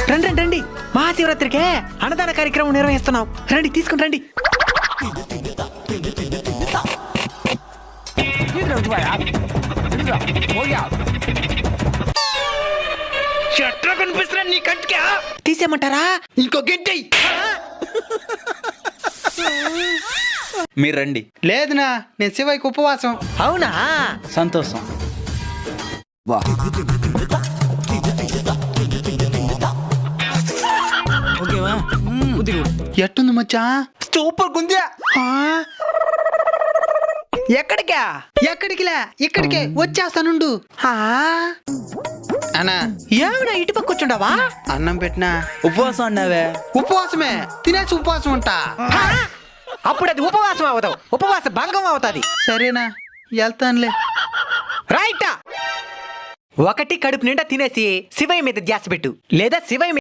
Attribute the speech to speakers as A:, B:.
A: రండి రండి రండి, మహాశివరాత్రికే అన్నదాన కార్యక్రమం నిర్వహిస్తున్నాం. రండి తీసుకుని రండి.
B: చెట్ల కనిపిస్తున్నా నీ కంటికా?
A: తీసేయమంటారా?
B: ఇంకో గంట
C: మీరు రండి.
B: లేదునా, నేను శివయ్యకి ఉపవాసం.
A: అవునా?
C: సంతోషం. వా
B: ఎట్టుంది మచ్చా?
A: సూపర్ గుంజా. ఎక్కడికా?
B: ఎక్కడికిలే, ఇక్కడికే వచ్చేస్తానుండు. అన్నా
A: ఏమైనా ఇటు పక్క కూర్చుండావా?
B: అన్నం పెట్టినా.
C: ఉపవాసం అన్నావే?
B: ఉపవాసమే, తినేసి ఉపవాసం ఉంటా.
A: అప్పుడు అది ఉపవాసం అవుతావు, ఉపవాస భంగం అవుతాది.
B: సరేనా, వెళ్తానులే.
A: రైటా? ఒకటి కడుపు నిండా తినేసి శివయ్య మీద ధ్యాస పెట్టు, లేదా శివయ్య